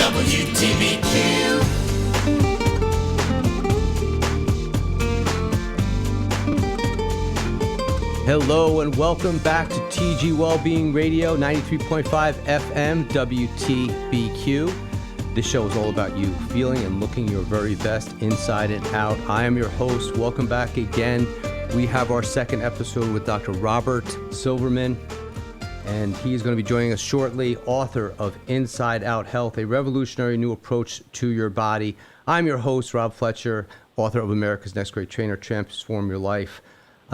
WTBQ. Hello and welcome back to TG Wellbeing Radio, 93.5 FM WTBQ. This show is all about you feeling and looking your very best inside and out. I am your host. Welcome back again. We have our second episode with Dr. Robert Silverman, and he's going to be joining us shortly, author of Inside Out Health, a revolutionary new approach to your body. I'm your host, Rob Fletcher, author of America's Next Great Trainer, Transform Your Life.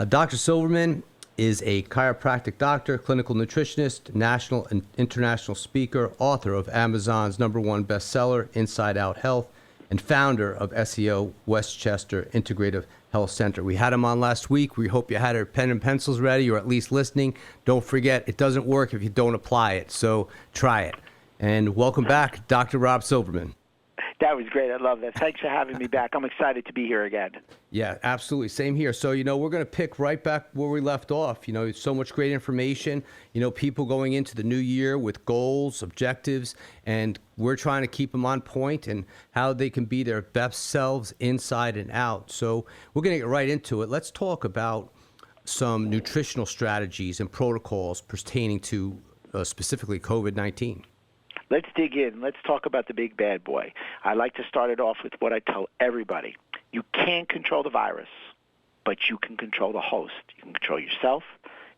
Dr. Silverman is a chiropractic doctor, clinical nutritionist, national and international speaker, author of Amazon's #1 bestseller, Inside Out Health, and founder of SEO Westchester Integrative Health Center. We had him on last week. We hope you had your pen and pencils ready, or at least listening. Don't forget, it doesn't work if you don't apply it, so try it. And welcome back, Dr. Rob Silverman. That was great. I love that. Thanks for having me back. I'm excited to be here again. Yeah, absolutely. Same here. So, we're going to pick right back where we left off. So much great information, people going into the new year with goals, objectives, and we're trying to keep them on point and how they can be their best selves inside and out. So we're going to get right into it. Let's talk about some nutritional strategies and protocols pertaining to specifically COVID-19. Let's dig in. Let's talk about the big bad boy. I like to start it off with what I tell everybody. You can't control the virus, but you can control the host. You can control yourself,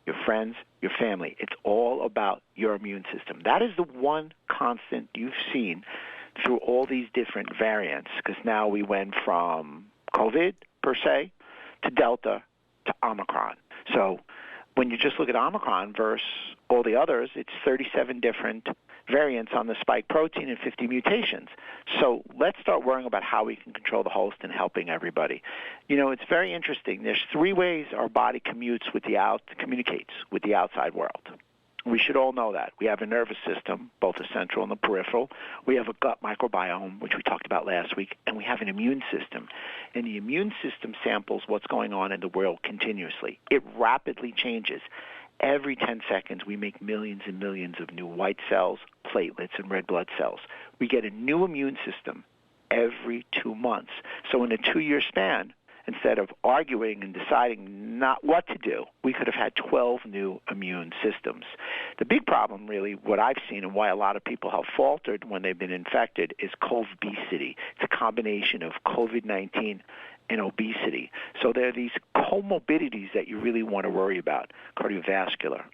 your friends, your family. It's all about your immune system. That is the one constant you've seen through all these different variants, because now we went from COVID, per se, to Delta, to Omicron. So when you just look at Omicron versus all the others, it's 37 different variants on the spike protein and 50 mutations. So let's start worrying about how we can control the host and helping everybody. It's very interesting. There's 3 ways our body communicates with the outside world. We should all know that. We have a nervous system, both the central and the peripheral. We have a gut microbiome, which we talked about last week, and we have an immune system. And the immune system samples what's going on in the world continuously. It rapidly changes. Every 10 seconds, we make millions and millions of new white cells, platelets, and red blood cells. We get a new immune system every 2 months. So in a 2-year span, instead of arguing and deciding not what to do, we could have had 12 new immune systems. The big problem, really, what I've seen and why a lot of people have faltered when they've been infected is obesity. It's a combination of COVID-19 and obesity. So there are these comorbidities that you really want to worry about: cardiovascular,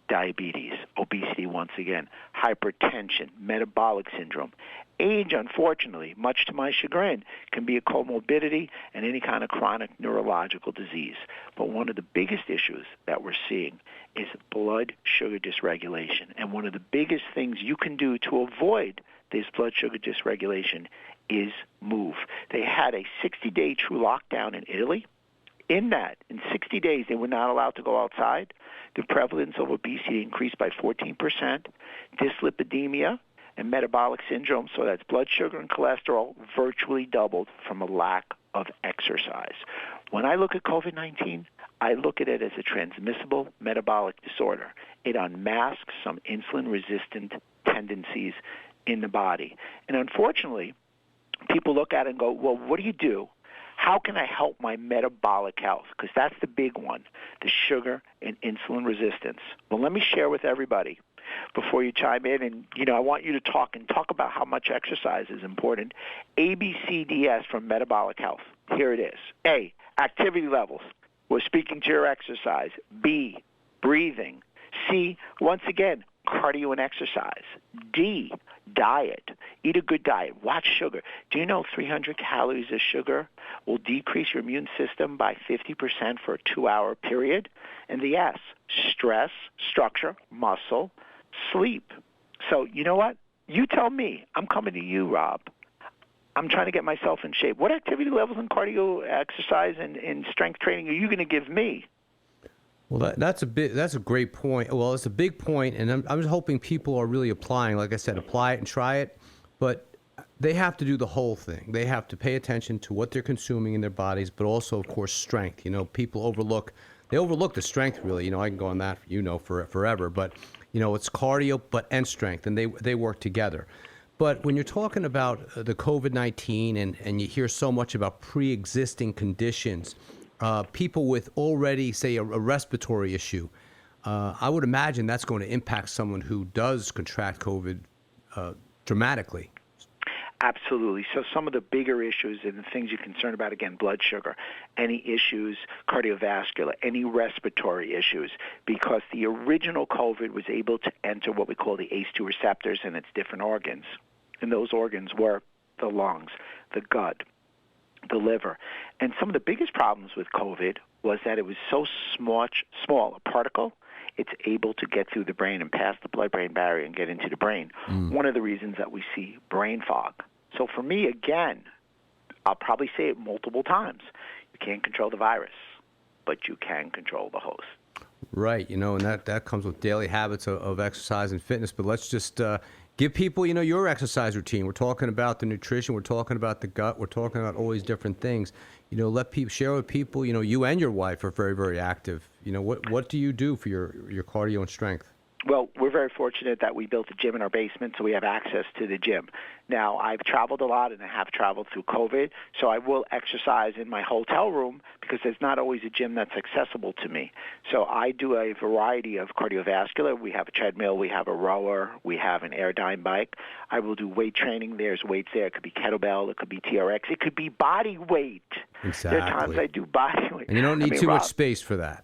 diabetes, obesity once again, hypertension, metabolic syndrome. Age, unfortunately, much to my chagrin, can be a comorbidity and any kind of chronic neurological disease. But one of the biggest issues that we're seeing is blood sugar dysregulation. And one of the biggest things you can do to avoid this blood sugar dysregulation is move. They had a 60-day true lockdown in Italy. In 60 days, they were not allowed to go outside. The prevalence of obesity increased by 14%. Dyslipidemia and metabolic syndrome, so that's blood sugar and cholesterol, virtually doubled from a lack of exercise. When I look at COVID-19, I look at it as a transmissible metabolic disorder. It unmasks some insulin-resistant tendencies in the body. And unfortunately, people look at it and go, well, what do you do? How can I help my metabolic health? Because that's the big one, the sugar and insulin resistance. Well, let me share with everybody before you chime in. And, I want you to talk about how much exercise is important. ABCDS from metabolic health. Here it is. A, activity levels. We're speaking to your exercise. B, breathing. C, once again, cardio and exercise. D, diet. Eat a good diet. Watch sugar. Do you know 300 calories of sugar will decrease your immune system by 50% for a 2-hour period? And the S, stress, structure, muscle, sleep. So you know what? You tell me. I'm coming to you, Rob. I'm trying to get myself in shape. What activity levels in cardio, exercise, and strength training are you going to give me? Well, that's a great point. Well, it's a big point, and I'm just hoping people are really applying. Like I said, apply it and try it, but they have to do the whole thing. They have to pay attention to what they're consuming in their bodies, but also, of course, strength. People overlook the strength, really. I can go on that, for forever, but it's cardio, and strength, and they work together. But when you're talking about the COVID-19 and you hear so much about pre-existing conditions, people with already, say, a respiratory issue, I would imagine that's going to impact someone who does contract COVID dramatically. Absolutely. So some of the bigger issues and the things you're concerned about, again, blood sugar, any issues, cardiovascular, any respiratory issues, because the original COVID was able to enter what we call the ACE2 receptors in its different organs. And those organs were the lungs, the gut, the liver. And some of the biggest problems with COVID was that it was so small a particle, it's able to get through the brain and pass the blood-brain barrier and get into the brain. One of the reasons that we see brain fog. So for me, again, I'll probably say it multiple times. You can't control the virus, but you can control the host. Right, and that comes with daily habits of exercise and fitness. But let's just give people, your exercise routine. We're talking about the nutrition. We're talking about the gut. We're talking about all these different things. Let people share with people. You and your wife are very, very active. What do you do for your cardio and strength? Well, we're very fortunate that we built a gym in our basement, so we have access to the gym. Now, I've traveled a lot, and I have traveled through COVID, so I will exercise in my hotel room because there's not always a gym that's accessible to me. So I do a variety of cardiovascular. We have a treadmill. We have a rower. We have an Airdyne bike. I will do weight training. There's weights there. It could be kettlebell. It could be TRX. It could be body weight. Exactly. There are times I do body weight. And you don't need too much space for that.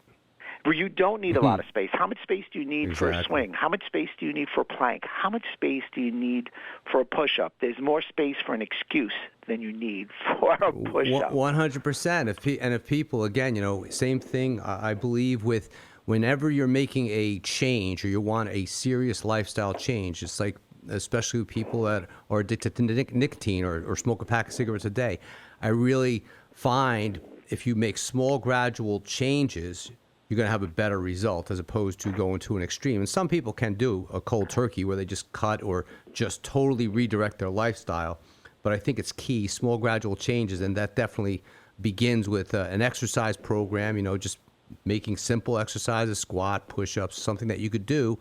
Where you don't need a lot of space. How much space do you need for a swing? How much space do you need for a plank? How much space do you need for a push-up? There's more space for an excuse than you need for a push-up. 100%. If people, again, same thing, I believe with whenever you're making a change or you want a serious lifestyle change, it's like, especially with people that are addicted to nicotine or smoke a pack of cigarettes a day, I really find if you make small gradual changes, you're going to have a better result as opposed to going to an extreme. And some people can do a cold turkey where they just cut or just totally redirect their lifestyle. But I think it's key, small gradual changes, and that definitely begins with an exercise program, just making simple exercises, squat, push-ups, something that you could do,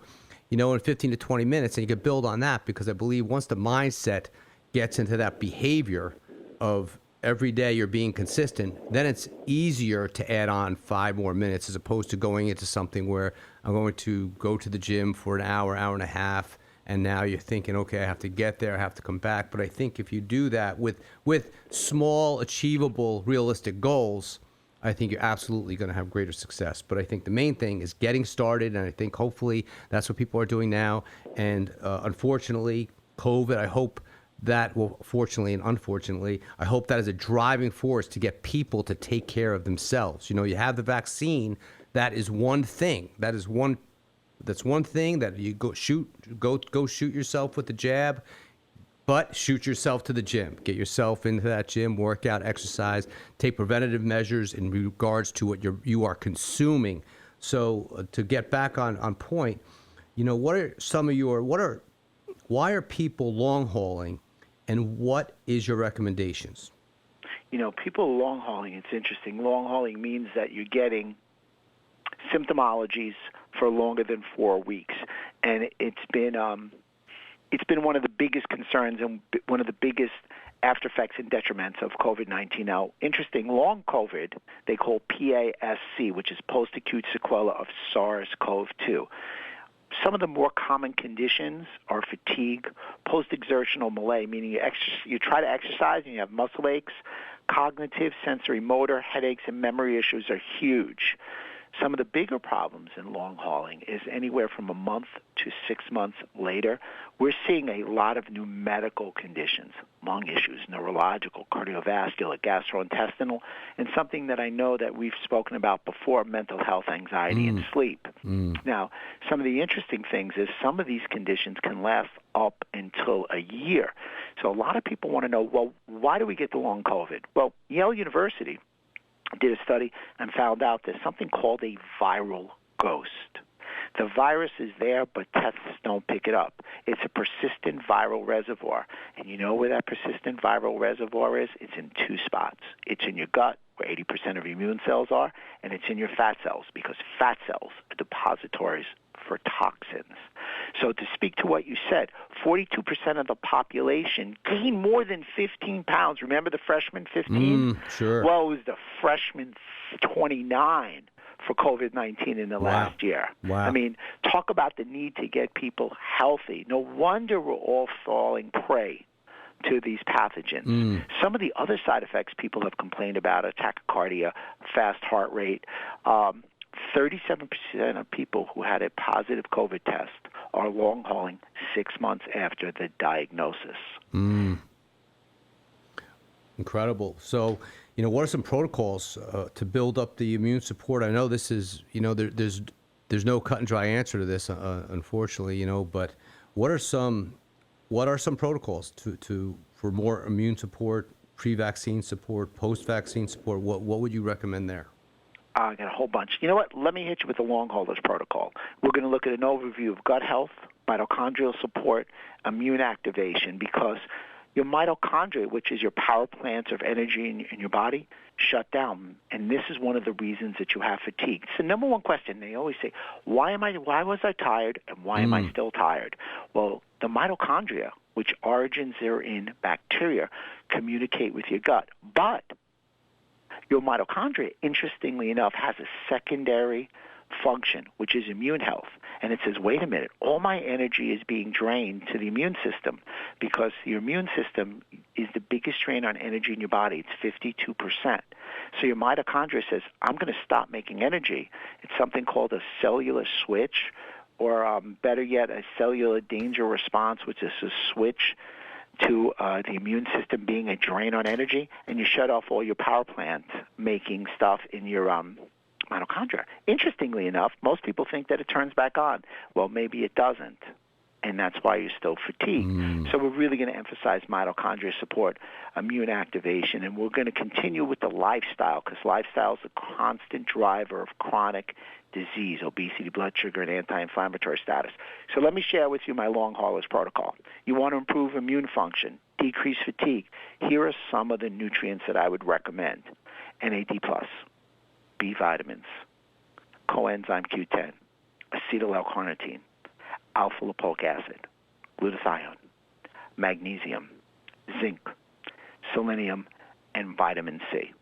in 15 to 20 minutes, and you could build on that because I believe once the mindset gets into that behavior of every day you're being consistent, then it's easier to add on 5 more minutes as opposed to going into something where I'm going to go to the gym for an hour, hour and a half, and now you're thinking, okay, I have to get there, I have to come back. But I think if you do that with small, achievable, realistic goals, I think you're absolutely going to have greater success. But I think the main thing is getting started, and I think hopefully that's what people are doing now. And unfortunately, COVID, I hope that will, fortunately and unfortunately, I hope that is a driving force to get people to take care of themselves. You have the vaccine. That is one thing. That's one thing that you go shoot yourself with the jab, but shoot yourself to the gym. Get yourself into that gym, work out, exercise, take preventative measures in regards to what you are consuming. So to get back on point, what are some of why are people long hauling? And what is your recommendations? People long hauling, it's interesting. Long hauling means that you're getting symptomologies for longer than 4 weeks. And it's been one of the biggest concerns and one of the biggest after effects and detriments of COVID-19. Now, interesting, long COVID, they call PASC, which is post-acute sequela of SARS-CoV-2. Some of the more common conditions are fatigue, post-exertional malaise, meaning you try to exercise and you have muscle aches, cognitive, sensory motor, headaches, and memory issues are huge. Some of the bigger problems in long hauling is anywhere from a month to 6 months later. We're seeing a lot of new medical conditions, lung issues, neurological, cardiovascular, gastrointestinal, and something that I know that we've spoken about before, mental health, anxiety, and sleep. Now, some of the interesting things is some of these conditions can last up until a year. So a lot of people want to know, well, why do we get the long COVID? Well, Yale University did a study and found out there's something called a viral ghost. The virus is there, but tests don't pick it up. It's a persistent viral reservoir. And you know where that persistent viral reservoir is? It's in 2 spots. It's in your gut, where 80% of your immune cells are, and it's in your fat cells, because fat cells are depositories for toxins. So to speak to what you said, 42% of the population gained more than 15 pounds. Remember the freshman 15? Sure. Well, it was the freshman 29 for COVID-19 in the last year. Wow. I mean, talk about the need to get people healthy. No wonder we're all falling prey to these pathogens. Some of the other side effects people have complained about are tachycardia, fast heart rate. 37% of people who had a positive COVID test are long hauling 6 months after the diagnosis. Incredible. So, what are some protocols to build up the immune support? I know this is, there's no cut and dry answer to this, unfortunately, but what are some protocols for more immune support, pre-vaccine support, post-vaccine support? What would you recommend there? I got a whole bunch. You know what? Let me hit you with the long haulers protocol. We're going to look at an overview of gut health, mitochondrial support, immune activation, because your mitochondria, which is your power plants of energy in your body, shut down. And this is one of the reasons that you have fatigue. It's the number one question. They always say, why was I tired and why am I still tired? Well, the mitochondria, which origins are in bacteria, communicate with your gut. But your mitochondria, interestingly enough, has a secondary function, which is immune health. And it says, wait a minute, all my energy is being drained to the immune system because your immune system is the biggest drain on energy in your body. It's 52%. So your mitochondria says, I'm going to stop making energy. It's something called a cellular switch, or better yet, a cellular danger response, which is a switch to the immune system being a drain on energy, and you shut off all your power plant making stuff in your mitochondria. Interestingly enough, most people think that it turns back on. Well, maybe it doesn't, and that's why you're still fatigued. So we're really going to emphasize mitochondria support, immune activation, and we're going to continue with the lifestyle, because lifestyle is a constant driver of chronic disease, obesity, blood sugar, and anti-inflammatory status. So let me share with you my long haulers protocol. You want to improve immune function, decrease fatigue. Here are some of the nutrients that I would recommend. NAD+, B vitamins, coenzyme Q10, acetyl-L-carnitine, alpha-lipoic acid, glutathione, magnesium, zinc, selenium, and vitamin C.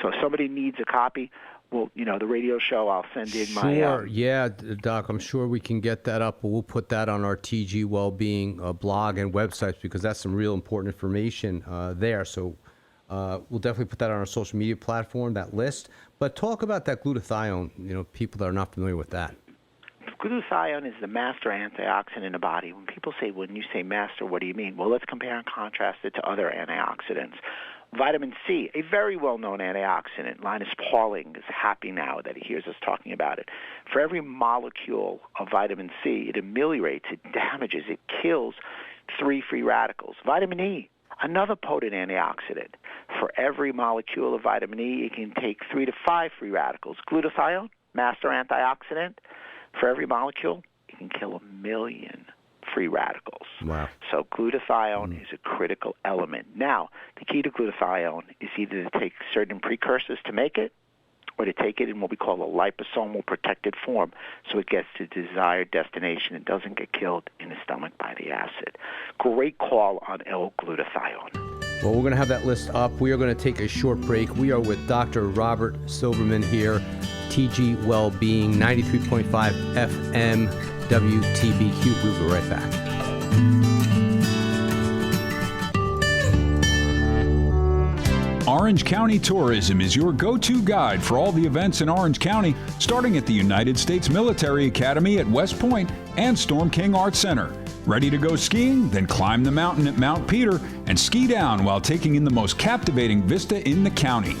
So if somebody needs a copy, well, the radio show, I'll send in my... Sure. Yeah, Doc, I'm sure we can get that up, but we'll put that on our TG Wellbeing blog and websites, because that's some real important information there. So we'll definitely put that on our social media platform, that list. But talk about that glutathione, people that are not familiar with that. Glutathione is the master antioxidant in the body. When you say master, what do you mean? Well, let's compare and contrast it to other antioxidants. Vitamin C, a very well-known antioxidant. Linus Pauling is happy now that he hears us talking about it. For every molecule of vitamin C, it ameliorates, it damages, it kills 3 free radicals. Vitamin E, another potent antioxidant. For every molecule of vitamin E, it can take 3 to 5 free radicals. Glutathione, master antioxidant. For every molecule, it can kill 1 million free radicals. Wow. So glutathione is a critical element. Now, the key to glutathione is either to take certain precursors to make it, or to take it in what we call a liposomal protected form, so it gets to the desired destination and doesn't get killed in the stomach by the acid. Great call on L-glutathione. Well, we're going to have that list up. We are going to take a short break. We are with Dr. Robert Silverman here, TG Wellbeing, 93.5 FM WTBQ. We'll be right back. Orange County Tourism is your go-to guide for all the events in Orange County, starting at the United States Military Academy at West Point and Storm King Arts Center. Ready to go skiing? Then climb the mountain at Mount Peter and ski down while taking in the most captivating vista in the county.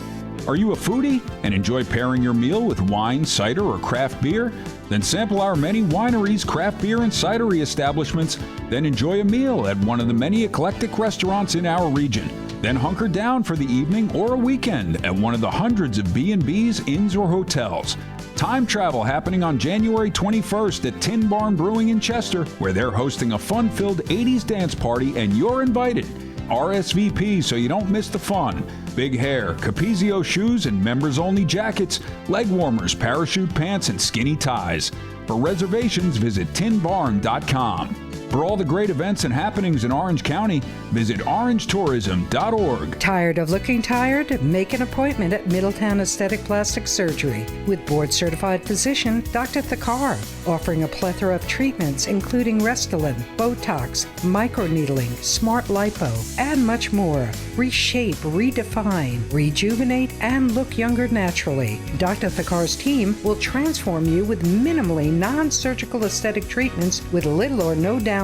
Are you a foodie and enjoy pairing your meal with wine, cider, or craft beer? Then sample our many wineries, craft beer, and cidery establishments. Then enjoy a meal at one of the many eclectic restaurants in our region. Then hunker down for the evening or a weekend at one of the hundreds of B&Bs, inns, or hotels. Time travel happening on January 21st at Tin Barn Brewing in Chester, where they're hosting a fun-filled 80s dance party, and you're invited. RSVP so you don't miss the fun. Big hair, Capizio shoes, and members-only jackets, leg warmers, parachute pants, and skinny ties. For reservations, visit tinbarn.com. For all the great events and happenings in Orange County, visit orangetourism.org. Tired of looking tired? Make an appointment at Middletown Aesthetic Plastic Surgery with board-certified physician Dr. Thakar, offering a plethora of treatments including Restylane, Botox, microneedling, smart lipo, and much more. Reshape, redefine, rejuvenate, and look younger naturally. Dr. Thakar's team will transform you with minimally non-surgical aesthetic treatments with little or no downtime.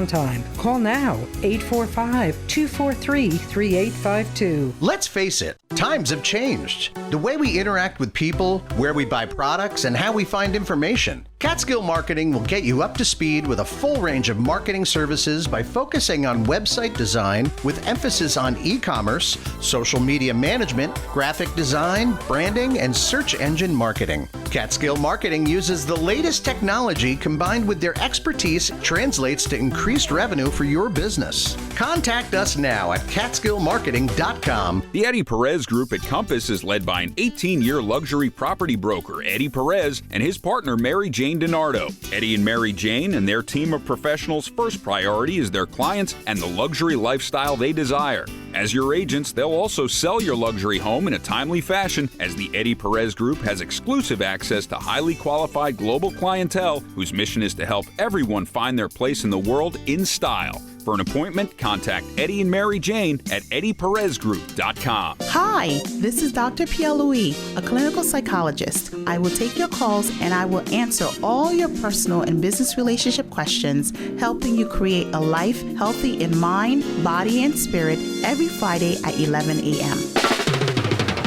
Call now, 845-243-3852. Let's face it, times have changed. The way we interact with people, where we buy products, and how we find information. Catskill Marketing will get you up to speed with a full range of marketing services by focusing on website design with emphasis on e-commerce, social media management, graphic design, branding, and search engine marketing. Catskill Marketing uses the latest technology combined with their expertise translates to increased revenue for your business. Contact us now at catskillmarketing.com. The Eddie Perez Group at Compass is led by an 18-year luxury property broker, Eddie Perez, and his partner, Mary Jane DiNardo. Eddie and Mary Jane and their team of professionals' first priority is their clients and the luxury lifestyle they desire. As your agents, they'll also sell your luxury home in a timely fashion, as the Eddie Perez Group has exclusive access to highly qualified global clientele whose mission is to help everyone find their place in the world in style. For an appointment, contact Eddie and Mary Jane at eddieperezgroup.com. Hi, this is Dr. Pierre-Louis, a clinical psychologist. I will take your calls and I will answer all your personal and business relationship questions, helping you create a life healthy in mind, body, and spirit every Friday at 11 a.m.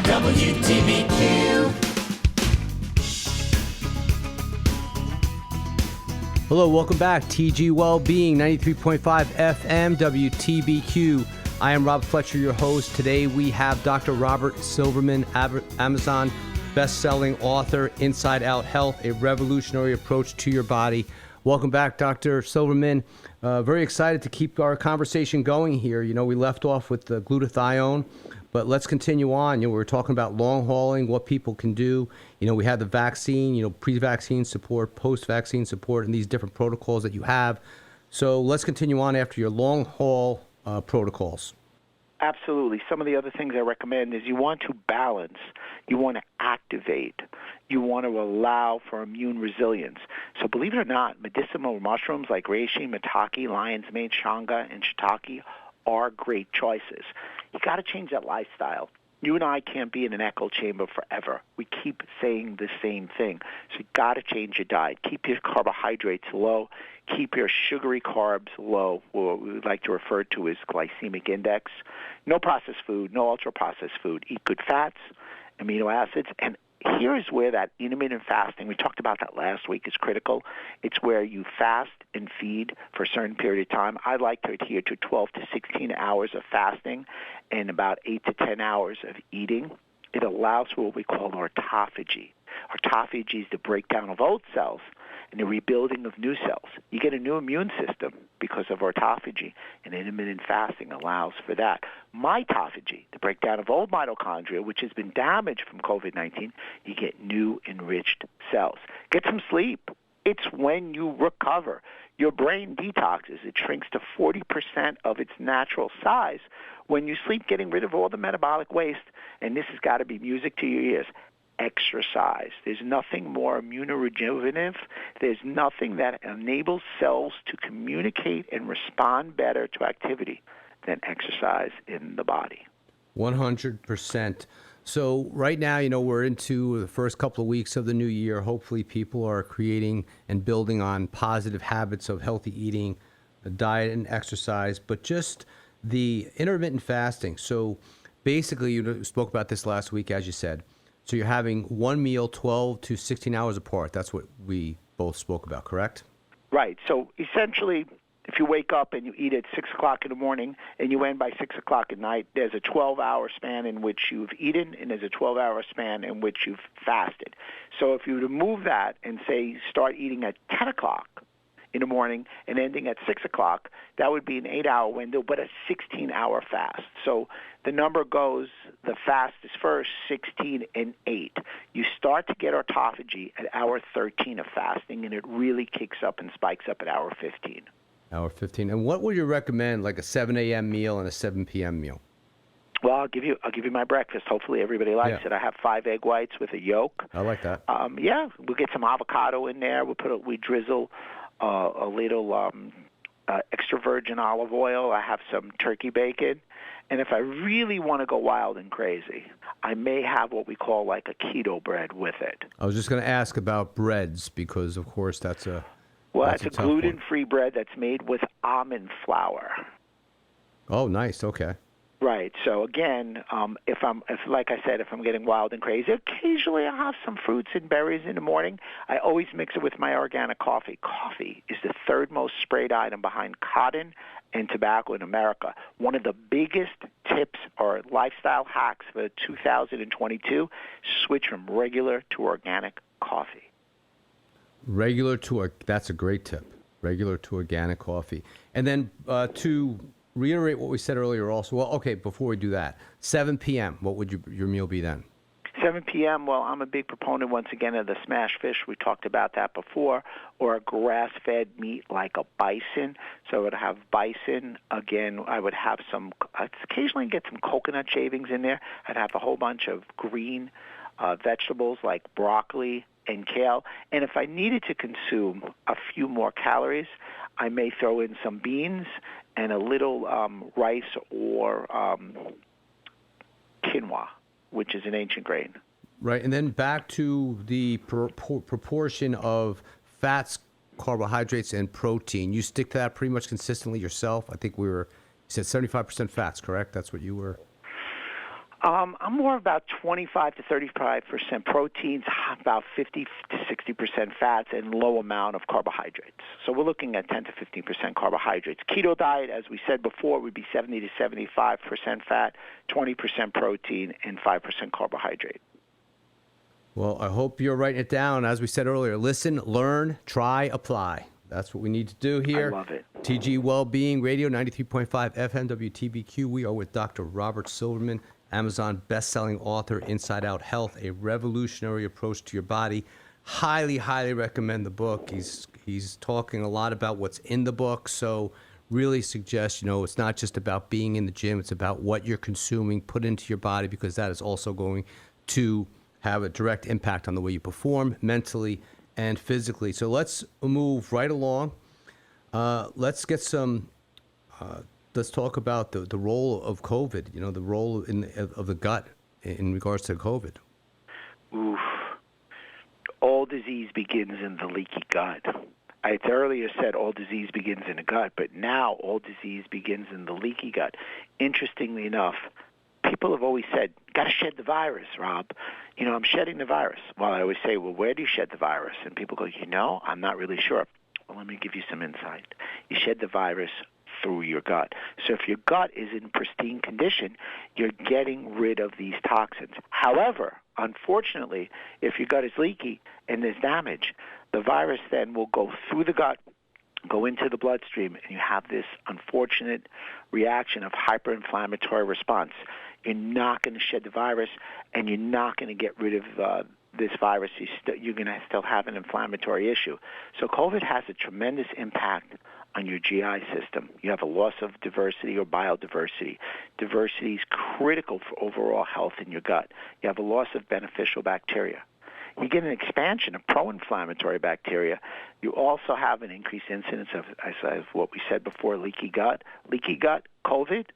WTBQ. Hello, welcome back. TG Wellbeing, 93.5 FM, WTBQ. I am Rob Fletcher, your host. Today we have Dr. Robert Silverman, Amazon best-selling author, Inside Out Health, a revolutionary approach to your body. Welcome back, Dr. Silverman. Very excited to keep our conversation going here. You know, we left off with the glutathione, but let's continue on. You know, we were talking about long hauling, what people can do. You know, we had the vaccine, you know, pre-vaccine support, post-vaccine support, and these different protocols that you have. So let's continue on after your long haul protocols. Absolutely. Some of the other things I recommend is you want to balance, you want to activate, you want to allow for immune resilience. So believe it or not, medicinal mushrooms like reishi, maitake, lion's mane, shanga, and shiitake are great choices. You got to change that lifestyle. You and I can't be in an echo chamber forever. We keep saying the same thing. So you got to change your diet. Keep your carbohydrates low. Keep your sugary carbs low, what we would like to refer to as glycemic index. No processed food, no ultra-processed food. Eat good fats, amino acids, and here is where that intermittent fasting, we talked about that last week, is critical. It's where you fast and feed for a certain period of time. I like to adhere to 12 to 16 hours of fasting and about 8 to 10 hours of eating. It allows for what we call autophagy. Autophagy is the breakdown of old cells and the rebuilding of new cells. You get a new immune system because of autophagy, and intermittent fasting allows for that. Mitophagy, the breakdown of old mitochondria, which has been damaged from COVID-19, you get new enriched cells. Get some sleep. It's when you recover. Your brain detoxes. It shrinks to 40% of its natural size when you sleep, getting rid of all the metabolic waste, and this has got to be music to your ears. Exercise. There's nothing more immunorejuvenative. There's nothing that enables cells to communicate and respond better to activity than exercise in the body. 100%. So right now, you know, we're into the first couple of weeks of the new year. Hopefully people are creating and building on positive habits of healthy eating, diet and exercise, but just the intermittent fasting. So basically, you spoke about this last week, as you said. So you're having one meal 12 to 16 hours apart. That's what we both spoke about, correct? Right. So essentially, if you wake up and you eat at 6 o'clock in the morning and you end by 6 o'clock at night, there's a 12-hour span in which you've eaten and there's a 12-hour span in which you've fasted. So if you remove that and, say, start eating at 10 o'clock in the morning and ending at 6 o'clock, that would be an 8-hour window, but a 16-hour fast. So the number goes, the fast is first, 16 and 8. You start to get autophagy at hour 13 of fasting, and it really kicks up and spikes up at hour 15. Hour 15. And what would you recommend, like a 7 a.m. meal and a 7 p.m. meal? Well, I'll give you my breakfast. Hopefully everybody likes it. I have 5 egg whites with a yolk. I like that. We'll get some avocado in there. We drizzle a little extra virgin olive oil. I have some turkey bacon. And if I really want to go wild and crazy, I may have what we call like a keto bread with it. I was just going to ask about breads because, of course, that's a gluten-free bread that's made with almond flour. Oh, nice. Okay. Right. So again, if I'm getting wild and crazy, occasionally I'll have some fruits and berries in the morning. I always mix it with my organic coffee. Coffee is the third most sprayed item behind cotton and tobacco in America. One of the biggest tips or lifestyle hacks for 2022: switch from regular to organic coffee. That's a great tip. Regular to organic coffee, and then to reiterate what we said earlier also. Well, okay, before we do that, 7 p.m., what would your meal be then? 7 p.m., well, I'm a big proponent, once again, of the smashed fish. We talked about that before, or a grass-fed meat like a bison. So I would have bison. Again, I would have I'd occasionally get some coconut shavings in there. I'd have a whole bunch of green vegetables like broccoli and kale. And if I needed to consume a few more calories, I may throw in some beans and a little rice or quinoa, which is an ancient grain. Right, and then back to the proportion of fats, carbohydrates, and protein. You stick to that pretty much consistently yourself. I think you said 75% fats, correct? That's what you were... I'm more about 25 to 35% proteins, about 50 to 60% fats, and low amount of carbohydrates. So we're looking at 10 to 15% carbohydrates. Keto diet, as we said before, would be 70 to 75% fat, 20% protein, and 5% carbohydrate. Well, I hope you're writing it down. As we said earlier, listen, learn, try, apply. That's what we need to do here. I love it. TG Wellbeing Radio, 93.5 FM WTBQ. We are with Dr. Robert Silverman, Amazon best-selling author, Inside Out Health, A Revolutionary Approach to Your Body. Highly, highly recommend the book. He's talking a lot about what's in the book, so really suggest, it's not just about being in the gym, it's about what you're consuming, put into your body, because that is also going to have a direct impact on the way you perform mentally and physically. So let's move right along. Let's get some... Let's talk about the role of COVID, the role of the gut in regards to COVID. Oof. All disease begins in the leaky gut. I earlier said all disease begins in the gut, but now all disease begins in the leaky gut. Interestingly enough, people have always said, got to shed the virus, Rob. I'm shedding the virus. Well, I always say, well, where do you shed the virus? And people go, I'm not really sure. Well, let me give you some insight. You shed the virus through your gut. So if your gut is in pristine condition, you're getting rid of these toxins. However, unfortunately, if your gut is leaky and there's damage, the virus then will go through the gut, go into the bloodstream, and you have this unfortunate reaction of hyperinflammatory response. You're not going to shed the virus, and you're not going to get rid of this virus. You're going to still have an inflammatory issue. So COVID has a tremendous impact on your GI system. You have a loss of diversity or biodiversity. Diversity is critical for overall health in your gut. You have a loss of beneficial bacteria. You get an expansion of pro-inflammatory bacteria. You also have an increased incidence of what we said before, leaky gut. Leaky gut, COVID,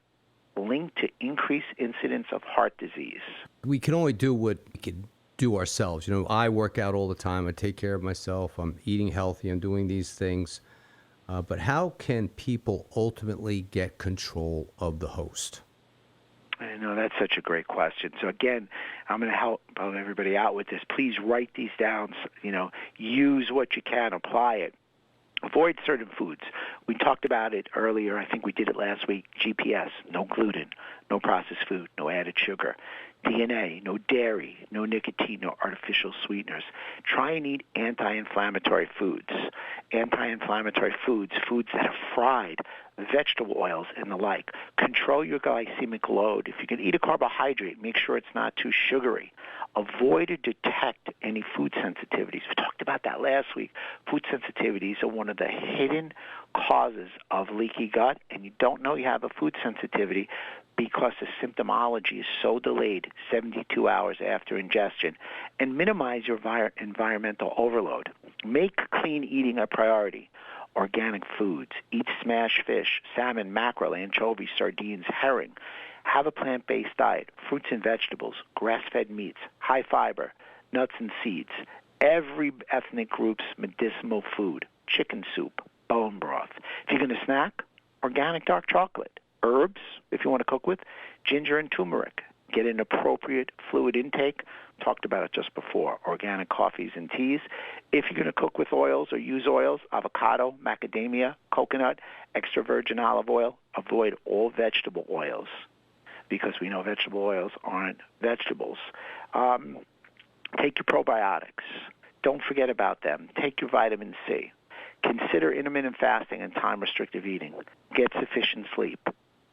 linked to increased incidence of heart disease. We can only do what we can do ourselves. I work out all the time. I take care of myself. I'm eating healthy. I'm doing these things. But how can people ultimately get control of the host? I know, that's such a great question. So again, I'm going to help everybody out with this. Please write these down. Use what you can, apply it. Avoid certain foods. We talked about it earlier. I think we did it last week. GPS, no gluten, no processed food, no added sugar, DNA, no dairy, no nicotine, no artificial sweeteners. Try and eat anti-inflammatory foods. Anti-inflammatory foods that are fried, vegetable oils, and the like. Control your glycemic load. If you can eat a carbohydrate, make sure it's not too sugary. Avoid or detect any food sensitivities. We talked about that last week. Food sensitivities are one of the hidden causes of leaky gut, and you don't know you have a food sensitivity because the symptomology is so delayed 72 hours after ingestion. And minimize your environmental overload. Make clean eating a priority. Organic foods. Eat smashed fish, salmon, mackerel, anchovies, sardines, herring. Have a plant-based diet, fruits and vegetables, grass-fed meats, high fiber, nuts and seeds. Every ethnic group's medicinal food, chicken soup, bone broth. If you're going to snack, organic dark chocolate. Herbs, if you want to cook with, ginger and turmeric. Get an appropriate fluid intake. Talked about it just before. Organic coffees and teas. If you're going to cook with oils or use oils, avocado, macadamia, coconut, extra virgin olive oil. Avoid all vegetable oils because we know vegetable oils aren't vegetables. Take your probiotics. Don't forget about them. Take your vitamin C. Consider intermittent fasting and time-restrictive eating. Get sufficient sleep.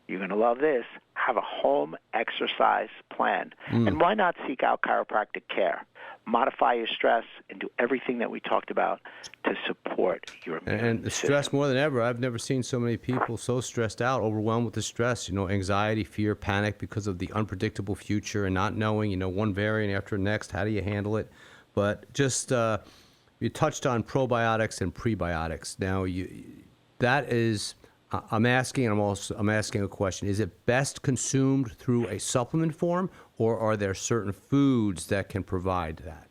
You're going to love this. Have a home exercise plan. And why not seek out chiropractic care? Modify your stress and do everything that we talked about to support your immune And the stress more than ever. I've never seen so many people so stressed out, overwhelmed with the stress, anxiety, fear, panic because of the unpredictable future and not knowing, one variant after the next. How do you handle it? But just you touched on probiotics and prebiotics. Now, that is... I'm asking a question. Is it best consumed through a supplement form, or are there certain foods that can provide that?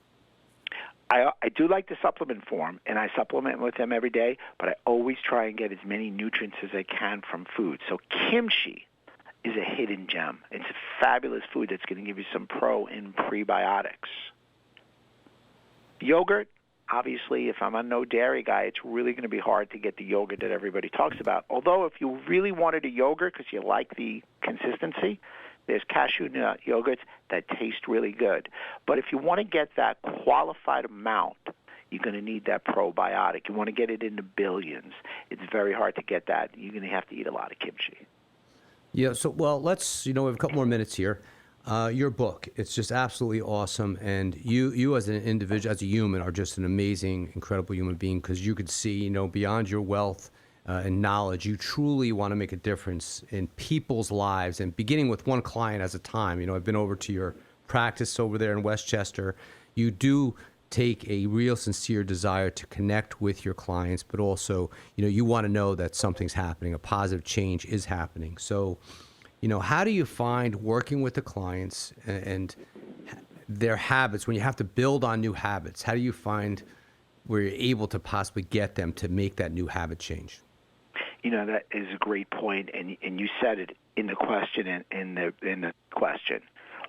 I do like the supplement form, and I supplement with them every day, but I always try and get as many nutrients as I can from food. So kimchi is a hidden gem. It's a fabulous food that's going to give you some pro and prebiotics. Yogurt. Obviously, if I'm a no-dairy guy, it's really going to be hard to get the yogurt that everybody talks about. Although if you really wanted a yogurt because you like the consistency, there's cashew nut yogurts that taste really good. But if you want to get that qualified amount, you're going to need that probiotic. You want to get it in the billions. It's very hard to get that. You're going to have to eat a lot of kimchi. Yeah, so, let's, we have a couple more minutes here. Your book, it's just absolutely awesome, and you as an individual, as a human, are just an amazing, incredible human being because you could see, beyond your wealth and knowledge, you truly want to make a difference in people's lives, and beginning with one client at a time. I've been over to your practice over there in Westchester. You do take a real sincere desire to connect with your clients, but also, you want to know that something's happening, a positive change is happening. So, how do you find working with the clients and their habits when you have to build on new habits? How do you find where you're able to possibly get them to make that new habit change? That is a great point, and you said it in the question and in the question.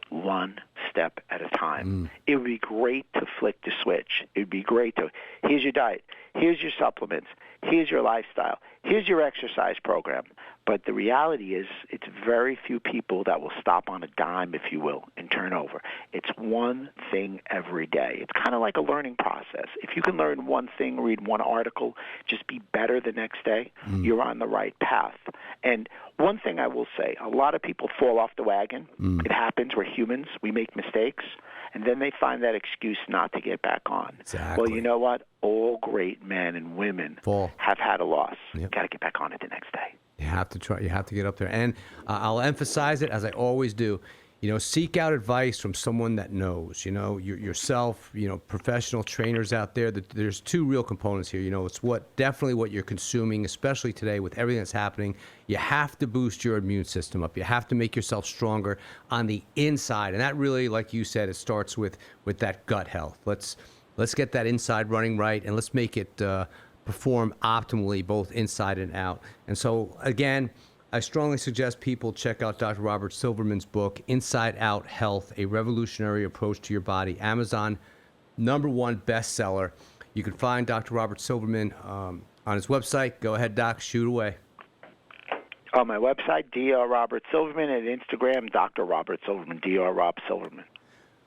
One step at a time. It would be great to flick the switch. It would be great to, here's your diet, here's your supplements, here's your lifestyle, here's your exercise program. But the reality is it's very few people that will stop on a dime, if you will, and turn over. It's one thing every day. It's kind of like a learning process. If you can learn one thing, read one article, just be better the next day, you're on the right path. And one thing I will say, a lot of people fall off the wagon. It happens. We're humans. We make mistakes. And then they find that excuse not to get back on. Exactly. Well, you know what? All great men and women have had a loss. Yep. Got to get back on it the next day. You have to try. You have to get up there. And I'll emphasize it, as I always do. Seek out advice from someone that knows. Yourself. Professional trainers out there. There's two real components here. It's definitely what you're consuming, especially today with everything that's happening. You have to boost your immune system up. You have to make yourself stronger on the inside, and that really, like you said, it starts with that gut health. Let's get that inside running right, and let's make it perform optimally both inside and out. And so, again, I strongly suggest people check out Dr. Robert Silverman's book, Inside Out Health, A Revolutionary Approach to Your Body. Amazon #1 bestseller. You can find Dr. Robert Silverman on his website. Go ahead, Doc, shoot away. On my website, Dr. Robert Silverman, and Instagram, Dr. Robert Silverman, Dr. Rob Silverman.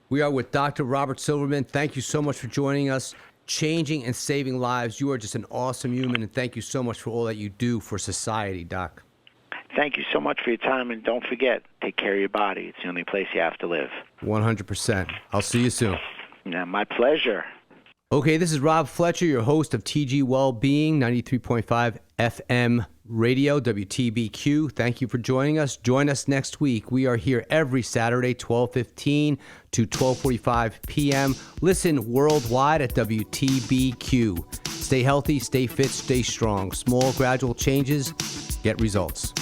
We are with Dr. Robert Silverman. Thank you so much for joining us. Changing and saving lives. You are just an awesome human, and thank you so much for all that you do for society, Doc. Thank you so much for your time, and don't forget, take care of your body. It's the only place you have to live. 100%. I'll see you soon. Yeah, my pleasure. Okay, this is Rob Fletcher, your host of TG Wellbeing, 93.5 FM Radio, WTBQ. Thank you for joining us. Join us next week. We are here every Saturday, 12:15 to 12:45 p.m. Listen worldwide at WTBQ. Stay healthy, stay fit, stay strong. Small, gradual changes get results.